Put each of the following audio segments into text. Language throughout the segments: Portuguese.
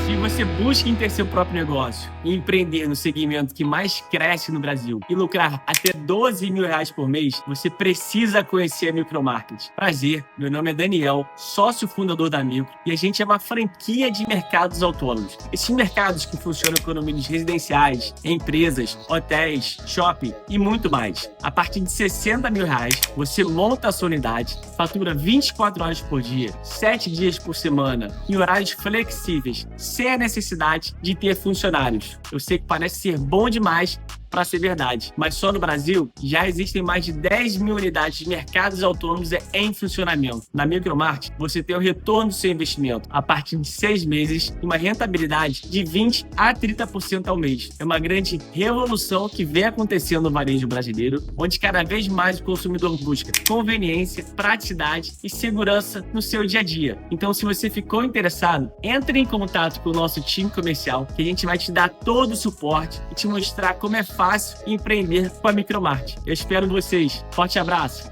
Se você busca em ter seu próprio negócio e empreender no segmento que mais cresce no Brasil e lucrar até R$ 12.000 por mês, você precisa conhecer a Micromarket. Prazer, meu nome é Daniel, sócio fundador da Micro, e a gente é uma franquia de mercados autônomos. Esses mercados que funcionam com condomínios residenciais, empresas, hotéis, shopping e muito mais. A partir de R$ 60.000, você monta a sua unidade, fatura 24 horas por dia, 7 dias por semana, em horários flexíveis, sem a necessidade de ter funcionários. Eu sei que parece ser bom demais para ser verdade, mas só no Brasil já existem mais de 10.000 unidades de mercados autônomos em funcionamento. Na Micromarket, você tem o retorno do seu investimento a partir de 6 meses e uma rentabilidade de 20% a 30% ao mês. É uma grande revolução que vem acontecendo no varejo brasileiro, onde cada vez mais o consumidor busca conveniência, praticidade e segurança no seu dia a dia. Então, se você ficou interessado, entre em contato com o nosso time comercial, que a gente vai te dar todo o suporte e te mostrar como é fácil empreender com a Micromarket. Eu espero vocês. Forte abraço.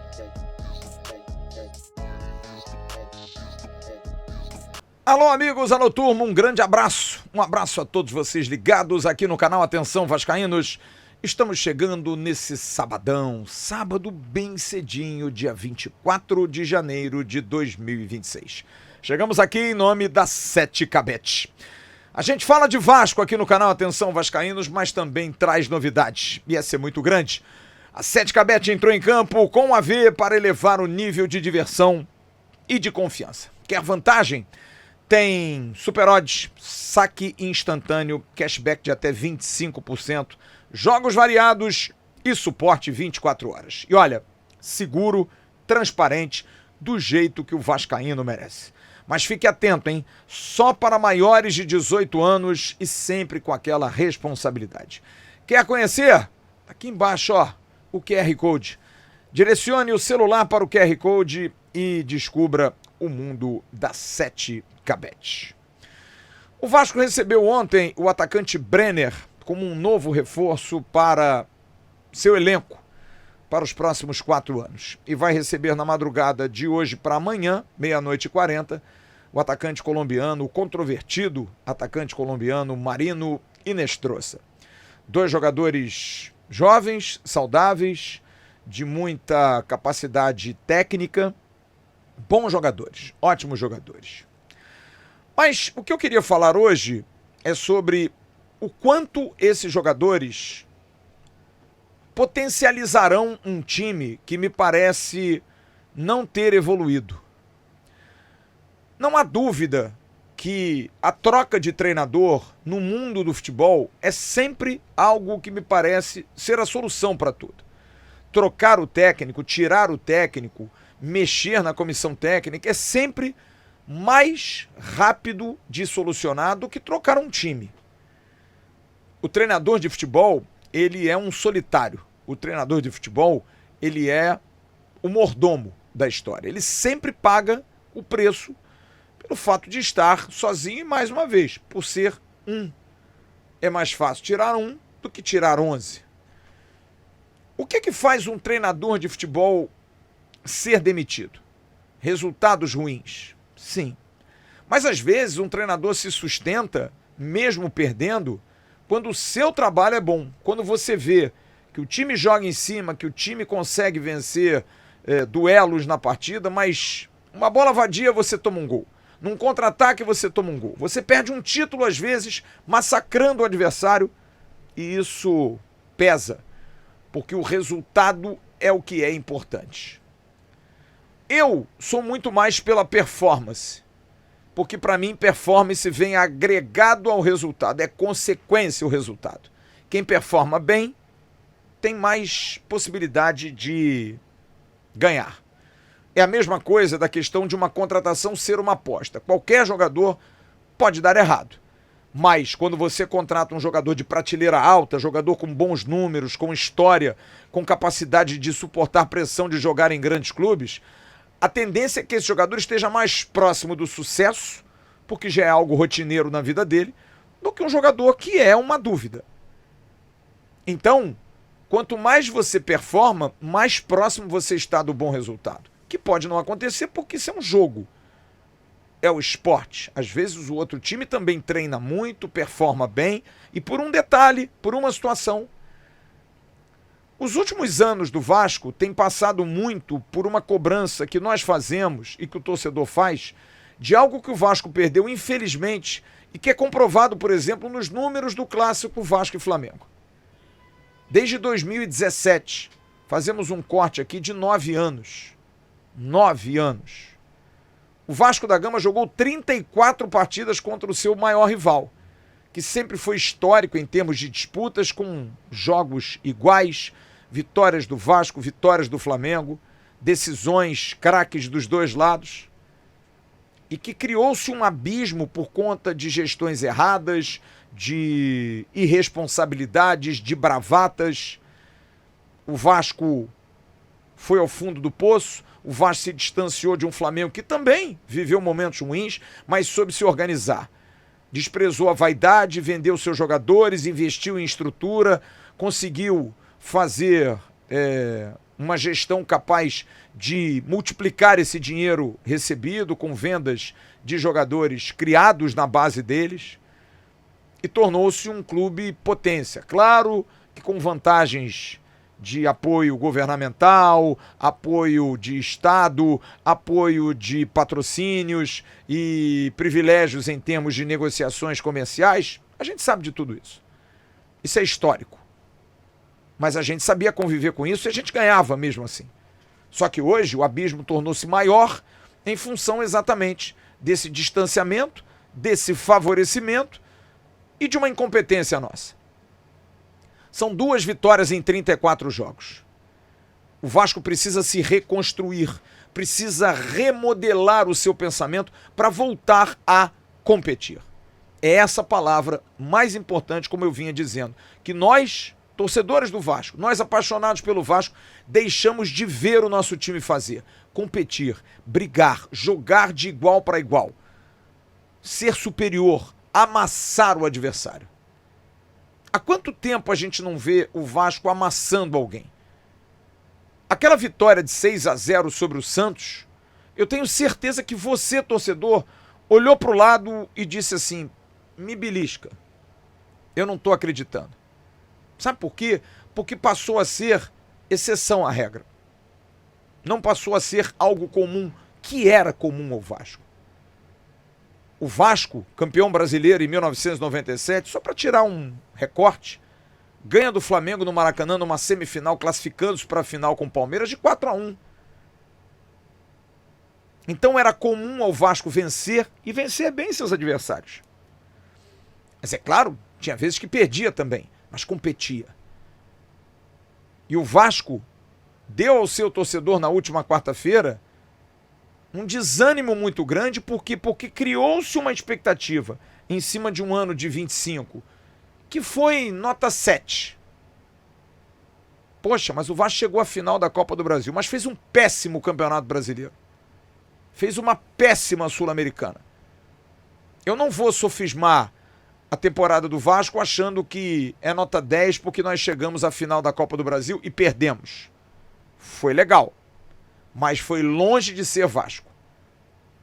Alô, amigos, alô, turma, um grande abraço. Um abraço a todos vocês ligados aqui no canal Atenção Vascaínos. Estamos chegando nesse sabadão, sábado bem cedinho, dia 24 de janeiro de 2026. Chegamos aqui em nome da 7Cabet. A gente fala de Vasco aqui no canal Atenção Vascaínos, mas também traz novidades. Ia ser muito grande. A 7Cabet entrou em campo com a V para elevar o nível de diversão e de confiança. Quer vantagem? Tem super odds, saque instantâneo, cashback de até 25%, jogos variados e suporte 24 horas. E olha, seguro, transparente, do jeito que o vascaíno merece. Mas fique atento, hein? Só para maiores de 18 anos e sempre com aquela responsabilidade. Quer conhecer? Aqui embaixo, ó, o QR Code. Direcione o celular para o QR Code e descubra o mundo da 7Cabet. O Vasco recebeu ontem o atacante Brenner como um novo reforço para seu elenco para os próximos 4 anos. E vai receber na madrugada de hoje para amanhã, 00:40, o atacante colombiano, o controvertido atacante colombiano Marino Inestrosa. 2 jogadores jovens, saudáveis, de muita capacidade técnica, bons jogadores, ótimos jogadores. Mas o que eu queria falar hoje é sobre o quanto esses jogadores potencializarão um time que me parece não ter evoluído. Não há dúvida que a troca de treinador no mundo do futebol é sempre algo que me parece ser a solução para tudo. Trocar o técnico, tirar o técnico, mexer na comissão técnica é sempre mais rápido de solucionar do que trocar um time. O treinador de futebol, ele é um solitário. O treinador de futebol, ele é o mordomo da história. Ele sempre paga o preço pelo fato de estar sozinho e, mais uma vez, por ser um. É mais fácil tirar um do que tirar 11. O que faz um treinador de futebol ser demitido? Resultados ruins? Sim. Mas às vezes um treinador se sustenta, mesmo perdendo, quando o seu trabalho é bom. Quando você vê que o time joga em cima, que o time consegue vencer duelos na partida, mas uma bola vadia você toma um gol. Num contra-ataque você toma um gol. Você perde um título às vezes, massacrando o adversário, e isso pesa, porque o resultado é o que é importante. Eu sou muito mais pela performance, porque para mim performance vem agregado ao resultado, é consequência o resultado. Quem performa bem tem mais possibilidade de ganhar. É a mesma coisa da questão de uma contratação ser uma aposta. Qualquer jogador pode dar errado, mas quando você contrata um jogador de prateleira alta, jogador com bons números, com história, com capacidade de suportar pressão de jogar em grandes clubes, a tendência é que esse jogador esteja mais próximo do sucesso, porque já é algo rotineiro na vida dele, do que um jogador que é uma dúvida. Então, quanto mais você performa, mais próximo você está do bom resultado. Que pode não acontecer porque isso é um jogo. É o esporte. Às vezes o outro time também treina muito, performa bem, e por um detalhe, por uma situação. Os últimos anos do Vasco têm passado muito por uma cobrança que nós fazemos e que o torcedor faz de algo que o Vasco perdeu, infelizmente, e que é comprovado, por exemplo, nos números do clássico Vasco e Flamengo. Desde 2017, fazemos um corte aqui de 9 anos. 9 anos. O Vasco da Gama jogou 34 partidas contra o seu maior rival, que sempre foi histórico em termos de disputas, com jogos iguais, vitórias do Vasco, vitórias do Flamengo, decisões, craques dos dois lados, e que criou-se um abismo por conta de gestões erradas, de irresponsabilidades, de bravatas. O Vasco foi ao fundo do poço, o Vasco se distanciou de um Flamengo que também viveu momentos ruins, mas soube se organizar. Desprezou a vaidade, vendeu seus jogadores, investiu em estrutura, conseguiu fazer uma gestão capaz de multiplicar esse dinheiro recebido com vendas de jogadores criados na base deles, e tornou-se um clube potência. Claro que com vantagens de apoio governamental, apoio de Estado, apoio de patrocínios e privilégios em termos de negociações comerciais. A gente sabe de tudo isso. Isso é histórico. Mas a gente sabia conviver com isso e a gente ganhava mesmo assim. Só que hoje o abismo tornou-se maior em função exatamente desse distanciamento, desse favorecimento e de uma incompetência nossa. São 2 vitórias em 34 jogos. O Vasco precisa se reconstruir, precisa remodelar o seu pensamento para voltar a competir. É essa palavra mais importante, como eu vinha dizendo, que nós, torcedores do Vasco, nós apaixonados pelo Vasco, deixamos de ver o nosso time fazer. Competir, brigar, jogar de igual para igual, ser superior, amassar o adversário. Há quanto tempo a gente não vê o Vasco amassando alguém? Aquela vitória de 6-0 sobre o Santos, eu tenho certeza que você, torcedor, olhou para o lado e disse assim, me belisca, eu não estou acreditando. Sabe por quê? Porque passou a ser exceção à regra. Não passou a ser algo comum, que era comum ao Vasco. O Vasco, campeão brasileiro em 1997, só para tirar um recorte, ganha do Flamengo no Maracanã numa semifinal, classificando-se para a final com o Palmeiras de 4-1. Então era comum ao Vasco vencer e vencer bem seus adversários. Mas é claro, tinha vezes que perdia também, mas competia. E o Vasco deu ao seu torcedor na última quarta-feira um desânimo muito grande, porque criou-se uma expectativa em cima de um ano de 25, que foi nota 7. Poxa, mas o Vasco chegou à final da Copa do Brasil, mas fez um péssimo Campeonato Brasileiro. Fez uma péssima Sul-Americana. Eu não vou sofismar a temporada do Vasco achando que é nota 10 porque nós chegamos à final da Copa do Brasil e perdemos. Foi legal, mas foi longe de ser Vasco.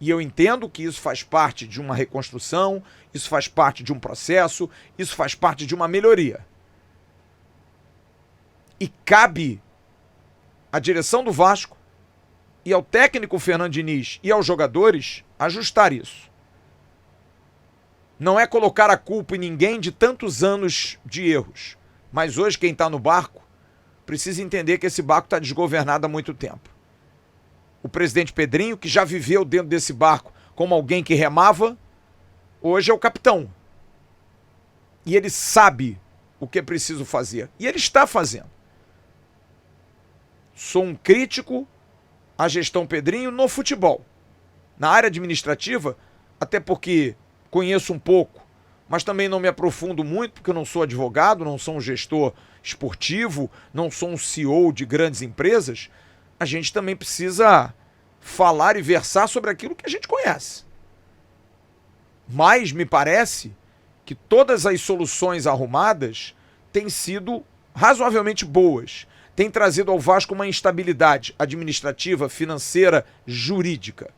E eu entendo que isso faz parte de uma reconstrução, isso faz parte de um processo, isso faz parte de uma melhoria. E cabe à direção do Vasco e ao técnico Fernando Diniz e aos jogadores ajustar isso. Não é colocar a culpa em ninguém de tantos anos de erros, mas hoje quem está no barco precisa entender que esse barco está desgovernado há muito tempo. O presidente Pedrinho, que já viveu dentro desse barco como alguém que remava, hoje é o capitão. E ele sabe o que é preciso fazer. E ele está fazendo. Sou um crítico à gestão Pedrinho no futebol. Na área administrativa, até porque conheço um pouco, mas também não me aprofundo muito, porque eu não sou advogado, não sou um gestor esportivo, não sou um CEO de grandes empresas. A gente também precisa falar e versar sobre aquilo que a gente conhece. Mas me parece que todas as soluções arrumadas têm sido razoavelmente boas, têm trazido ao Vasco uma instabilidade administrativa, financeira, jurídica.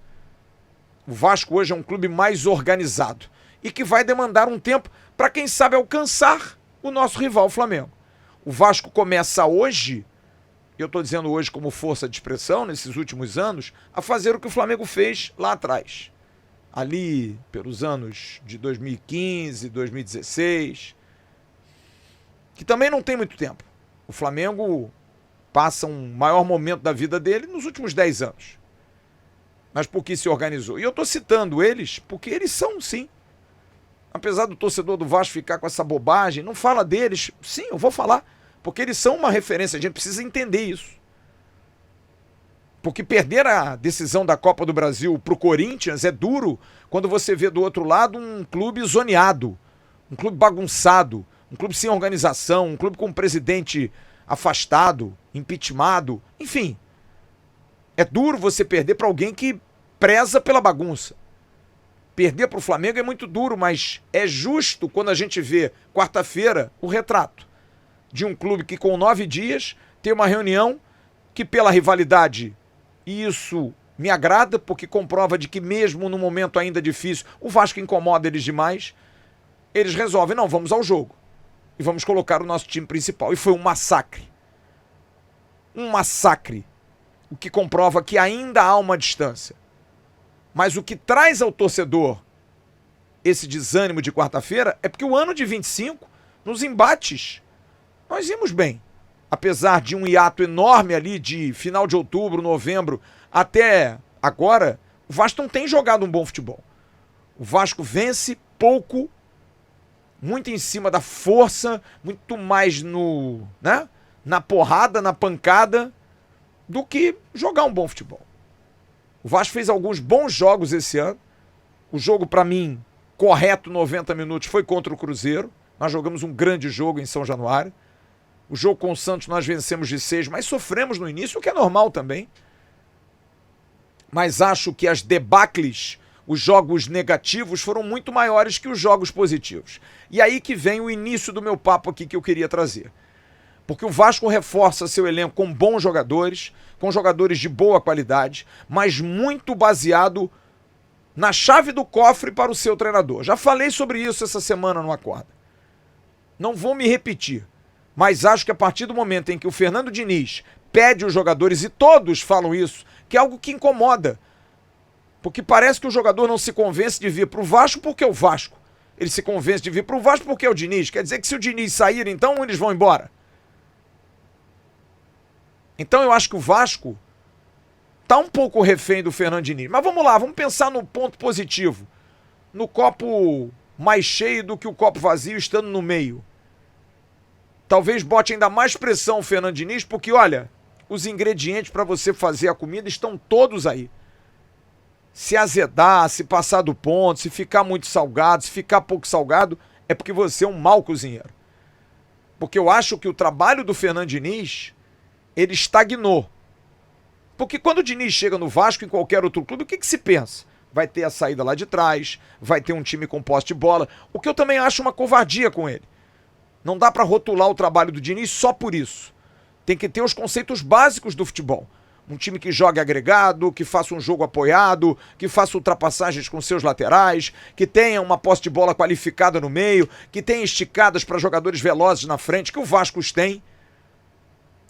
O Vasco hoje é um clube mais organizado e que vai demandar um tempo para, quem sabe, alcançar o nosso rival Flamengo. O Vasco começa hoje, eu estou dizendo hoje como força de expressão, nesses últimos anos, a fazer o que o Flamengo fez lá atrás. Ali pelos anos de 2015, 2016, que também não tem muito tempo. O Flamengo passa um maior momento da vida dele nos últimos 10 anos. Mas porque se organizou. E eu estou citando eles porque eles são, sim. Apesar do torcedor do Vasco ficar com essa bobagem, não fala deles. Sim, eu vou falar. Porque eles são uma referência, a gente precisa entender isso. Porque perder a decisão da Copa do Brasil para o Corinthians é duro quando você vê do outro lado um clube zoneado, um clube bagunçado, um clube sem organização, um clube com um presidente afastado, impeachmentado, enfim. É duro você perder para alguém que preza pela bagunça. Perder para o Flamengo é muito duro, mas é justo quando a gente vê, quarta-feira, o retrato de um clube que com 9 dias tem uma reunião que, pela rivalidade, e isso me agrada, porque comprova de que mesmo no momento ainda difícil, o Vasco incomoda eles demais, eles resolvem, não, vamos ao jogo e vamos colocar o nosso time principal. E foi um massacre. Um massacre. O que comprova que ainda há uma distância. Mas o que traz ao torcedor esse desânimo de quarta-feira é porque o ano de 25, nos embates, nós íamos bem. Apesar de um hiato enorme ali de final de outubro, novembro, até agora, o Vasco não tem jogado um bom futebol. O Vasco vence pouco, muito em cima da força, muito mais no, né, na porrada, na pancada, do que jogar um bom futebol. O Vasco fez alguns bons jogos esse ano. O jogo, para mim, correto, 90 minutos, foi contra o Cruzeiro. Nós jogamos um grande jogo em São Januário. O jogo com o Santos nós vencemos de 6, mas sofremos no início, o que é normal também. Mas acho que as debacles, os jogos negativos, foram muito maiores que os jogos positivos. E aí que vem o início do meu papo aqui que eu queria trazer. Porque o Vasco reforça seu elenco com bons jogadores, com jogadores de boa qualidade, mas muito baseado na chave do cofre para o seu treinador. Já falei sobre isso essa semana no Acorda. Não vou me repetir. Mas acho que a partir do momento em que o Fernando Diniz pede os jogadores, e todos falam isso, que é algo que incomoda. Porque parece que o jogador não se convence de vir para o Vasco porque é o Vasco. Ele se convence de vir para o Vasco porque é o Diniz. Quer dizer que se o Diniz sair, então eles vão embora. Então eu acho que o Vasco está um pouco refém do Fernando Diniz. Mas vamos lá, vamos pensar no ponto positivo. No copo mais cheio do que o copo vazio estando no meio. Talvez bote ainda mais pressão o Fernando Diniz, porque, olha, os ingredientes para você fazer a comida estão todos aí. Se azedar, se passar do ponto, se ficar muito salgado, se ficar pouco salgado, é porque você é um mau cozinheiro. Porque eu acho que o trabalho do Fernando Diniz, ele estagnou. Porque quando o Diniz chega no Vasco, em qualquer outro clube, o que se pensa? Vai ter a saída lá de trás, vai ter um time com posse de bola, o que eu também acho uma covardia com ele. Não dá para rotular o trabalho do Diniz só por isso. Tem que ter os conceitos básicos do futebol. Um time que jogue agregado, que faça um jogo apoiado, que faça ultrapassagens com seus laterais, que tenha uma posse de bola qualificada no meio, que tenha esticadas para jogadores velozes na frente, que o Vasco tem.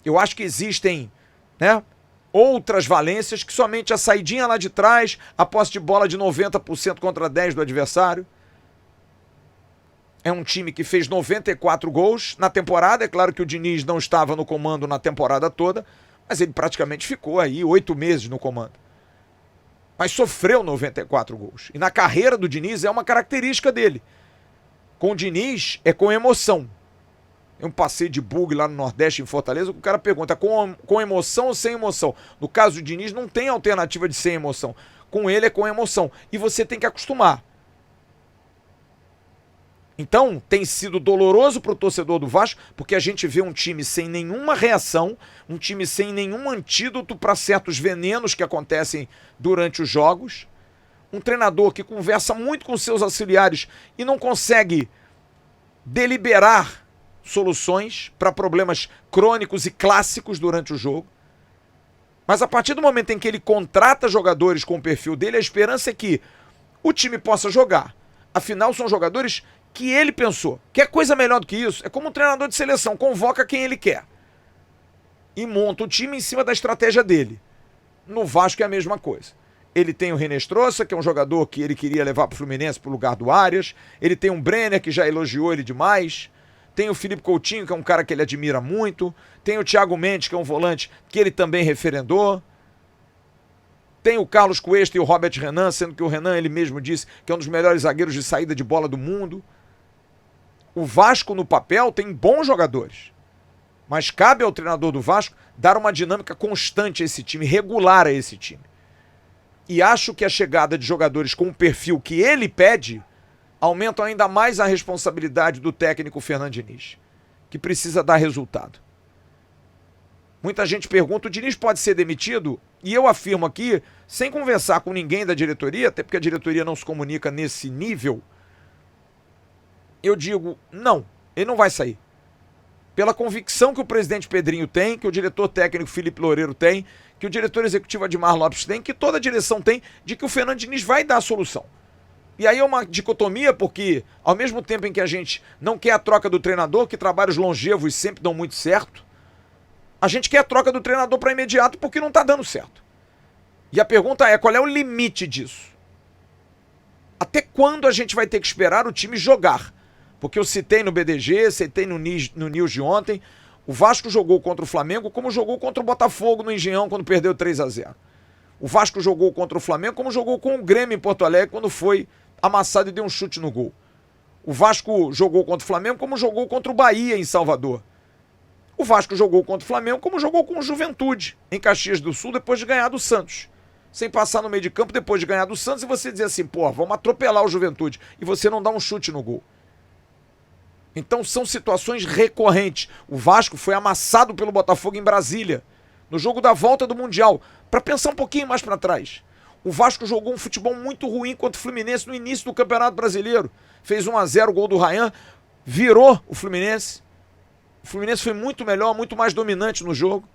Eu acho que existem, né, outras valências que somente a saidinha lá de trás, a posse de bola de 90% contra 10% do adversário. É um time que fez 94 gols na temporada. É claro que o Diniz não estava no comando na temporada toda, mas ele praticamente ficou aí 8 meses no comando. Mas sofreu 94 gols. E na carreira do Diniz é uma característica dele. Com o Diniz é com emoção. Eu passei de bug lá no Nordeste, em Fortaleza, o cara pergunta, com emoção ou sem emoção? No caso do Diniz não tem alternativa de sem emoção. Com ele é com emoção. E você tem que acostumar. Então, tem sido doloroso para o torcedor do Vasco, porque a gente vê um time sem nenhuma reação, um time sem nenhum antídoto para certos venenos que acontecem durante os jogos, um treinador que conversa muito com seus auxiliares e não consegue deliberar soluções para problemas crônicos e clássicos durante o jogo. Mas a partir do momento em que ele contrata jogadores com o perfil dele, a esperança é que o time possa jogar. Afinal, são jogadores que ele pensou. Quer coisa melhor do que isso? É como um treinador de seleção, convoca quem ele quer. E monta o time em cima da estratégia dele. No Vasco é a mesma coisa. Ele tem o René Strossa, que é um jogador que ele queria levar para o Fluminense para o lugar do Arias. Ele tem um Brenner, que já elogiou ele demais. Tem o Felipe Coutinho, que é um cara que ele admira muito. Tem o Thiago Mendes, que é um volante que ele também referendou. Tem o Carlos Cuesta e o Robert Renan, sendo que o Renan, ele mesmo disse que é um dos melhores zagueiros de saída de bola do mundo. O Vasco, no papel, tem bons jogadores. Mas cabe ao treinador do Vasco dar uma dinâmica constante a esse time, regular a esse time. E acho que a chegada de jogadores com o perfil que ele pede aumenta ainda mais a responsabilidade do técnico Fernando Diniz, que precisa dar resultado. Muita gente pergunta, o Diniz pode ser demitido? E eu afirmo aqui, sem conversar com ninguém da diretoria, até porque a diretoria não se comunica nesse nível, eu digo, não, ele não vai sair. Pela convicção que o presidente Pedrinho tem, que o diretor técnico Felipe Loureiro tem, que o diretor executivo Admar Lopes tem, que toda a direção tem, de que o Fernando Diniz vai dar a solução. E aí é uma dicotomia, porque ao mesmo tempo em que a gente não quer a troca do treinador, que trabalhos longevos sempre dão muito certo, a gente quer a troca do treinador para imediato porque não está dando certo. E a pergunta é, qual é o limite disso? Até quando a gente vai ter que esperar o time jogar? Porque eu citei no BDG, citei no News de ontem, o Vasco jogou contra o Flamengo como jogou contra o Botafogo no Engenhão quando perdeu 3-0. O Vasco jogou contra o Flamengo como jogou com o Grêmio em Porto Alegre quando foi amassado e deu um chute no gol. O Vasco jogou contra o Flamengo como jogou contra o Bahia em Salvador. O Vasco jogou contra o Flamengo como jogou com o Juventude em Caxias do Sul depois de ganhar do Santos. Sem passar no meio de campo depois de ganhar do Santos e você dizer assim, pô, vamos atropelar o Juventude. E você não dá um chute no gol. Então são situações recorrentes. O Vasco foi amassado pelo Botafogo em Brasília, no jogo da volta do Mundial. Para pensar um pouquinho mais para trás. O Vasco jogou um futebol muito ruim contra o Fluminense no início do Campeonato Brasileiro. Fez 1-0, o gol do Ryan, virou o Fluminense. O Fluminense foi muito melhor, muito mais dominante no jogo.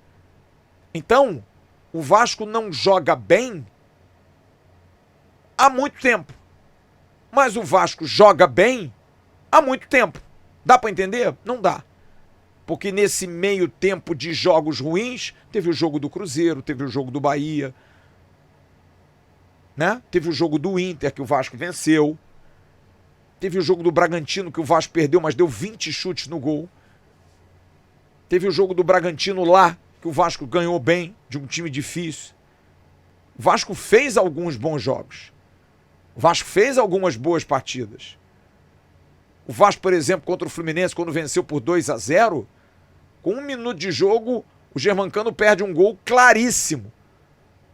Então, o Vasco não joga bem há muito tempo. Mas o Vasco joga bem há muito tempo. Dá para entender? Não dá. Porque nesse meio tempo de jogos ruins, teve o jogo do Cruzeiro, teve o jogo do Bahia, né? Teve o jogo do Inter, que o Vasco venceu. Teve o jogo do Bragantino, que o Vasco perdeu, mas deu 20 chutes no gol. Teve o jogo do Bragantino lá, que o Vasco ganhou bem, de um time difícil. O Vasco fez alguns bons jogos. O Vasco fez algumas boas partidas. O Vasco, por exemplo, contra o Fluminense, quando venceu por 2-0, com 1 minuto de jogo, o Germancano perde um gol claríssimo.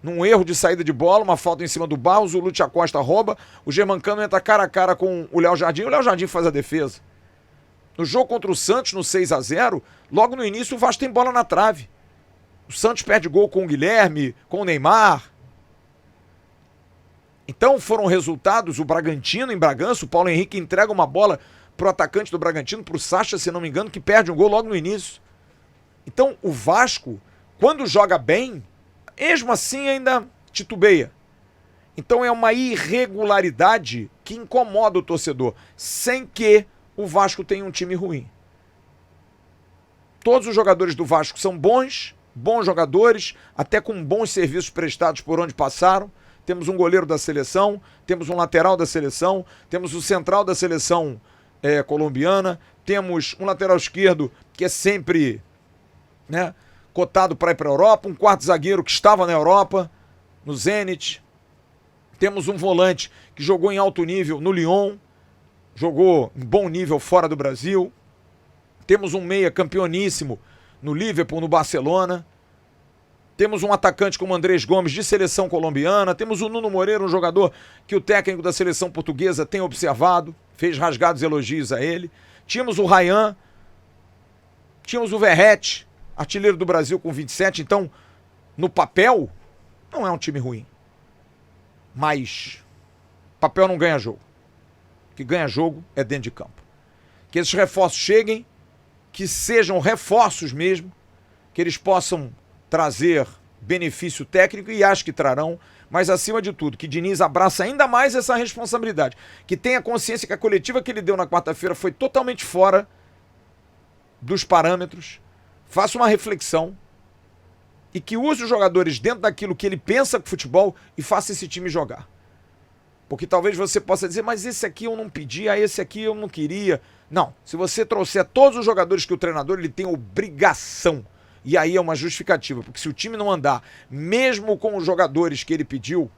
Num erro de saída de bola, uma falta em cima do Barros, o Lúcio Acosta rouba, o Germancano entra cara a cara com o Léo Jardim, faz a defesa. No jogo contra o Santos, no 6-0, logo no início o Vasco tem bola na trave. O Santos perde gol com o Guilherme, com o Neymar. Então foram resultados, o Bragantino em Bragança, o Paulo Henrique entrega uma bola pro atacante do Bragantino, pro Sacha, se não me engano, que perde um gol logo no início. Então o Vasco, quando joga bem, mesmo assim ainda titubeia. Então é uma irregularidade que incomoda o torcedor, sem que o Vasco tenha um time ruim. Todos os jogadores do Vasco são bons jogadores, até com bons serviços prestados por onde passaram. Temos um goleiro da seleção, temos um lateral da seleção, temos o central da seleção colombiana, temos um lateral esquerdo que é sempre, né, cotado para ir para a Europa, um quarto zagueiro que estava na Europa, no Zenit. Temos um volante que jogou em alto nível no Lyon, jogou em bom nível fora do Brasil. Temos um meia campeoníssimo no Liverpool, no Barcelona. Temos um atacante como Andrés Gomes, de seleção colombiana. Temos o Nuno Moreira, um jogador que o técnico da seleção portuguesa tem observado, fez rasgados elogios a ele. Tínhamos o Ryan, tínhamos o Verratti, artilheiro do Brasil com 27. Então, no papel, não é um time ruim. Mas papel não ganha jogo. O que ganha jogo é dentro de campo. Que esses reforços cheguem que sejam reforços mesmo, que eles possam trazer benefício técnico, e acho que trarão, mas acima de tudo, que Diniz abraça ainda mais essa responsabilidade, que tenha consciência que a coletiva que ele deu na quarta-feira foi totalmente fora dos parâmetros, faça uma reflexão e que use os jogadores dentro daquilo que ele pensa com o futebol e faça esse time jogar. Porque talvez você possa dizer, mas esse aqui eu não pedi, esse aqui eu não queria. Não, se você trouxer todos os jogadores que o treinador ele tem obrigação, e aí é uma justificativa, porque se o time não andar, mesmo com os jogadores que ele pediu,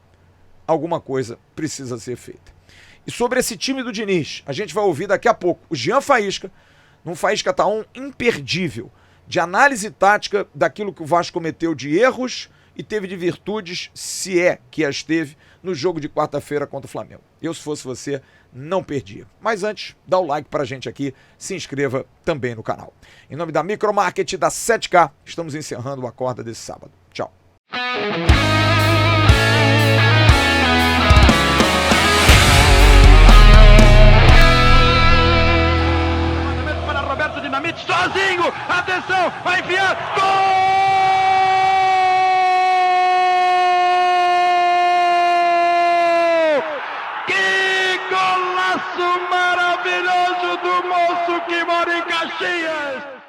alguma coisa precisa ser feita. E sobre esse time do Diniz, a gente vai ouvir daqui a pouco o Jean Faísca, num Faísca Tá On imperdível, de análise tática daquilo que o Vasco cometeu de erros e teve de virtudes, se é que as teve, no jogo de quarta-feira contra o Flamengo. Eu, se fosse você, não perdia. Mas antes, dá o like pra gente aqui, se inscreva também no canal. Em nome da Micromarket da 7K, estamos encerrando o Acorda desse sábado. Tchau. Para Roberto Dinamite, sozinho, atenção, vai enfiar, gol! Maravilhoso do moço que mora em Caxias.